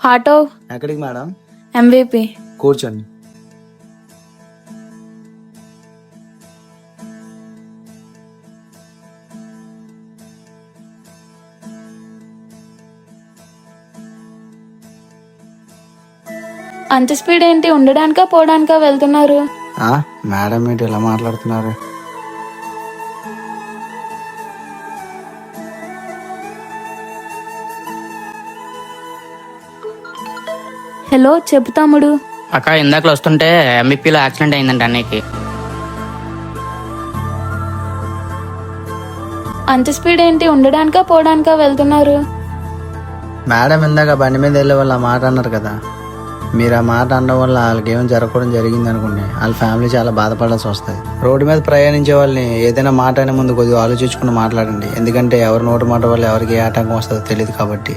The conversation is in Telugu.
ఆటో ఎక్కడికి మేడం? ఎంవిపి. కూర్చోండి. అంత స్పీడ్ ఏంటి? ఉండడానికా పోవడానికా వెళ్తున్నారు? మేడం ఏంటి ఇలా మాట్లాడుతున్నారు? హలో, చెప్పు తమ్ముడు. అక్క ఇందాకలు వస్తుంటే ఎంబీపీలో యాక్సిడెంట్ అయిందంట అన్నయ్యకి. అంత స్పీడ్ ఏంటి? ఉండడానికా పోవడానికా వెళ్తున్నారు? మేడం ఇందాక బండి మీద వెళ్ళే వాళ్ళు ఆ మాట అన్నారు కదా, మీరు ఆ మాట అనడం వల్ల వాళ్ళకి ఏమైనా జరగకూడదు జరిగింది అనుకోండి, వాళ్ళ ఫ్యామిలీ చాలా బాధపడాల్సి వస్తుంది. రోడ్డు మీద ప్రయాణించే వాళ్ళని ఏదైనా మాట అనే ముందు కొద్దిగా ఆలోచించుకుని మాట్లాడండి. ఎందుకంటే ఎవరి నోటి మాట వల్ల ఎవరికి ఏ ఆటంకం వస్తుందో తెలియదు కాబట్టి.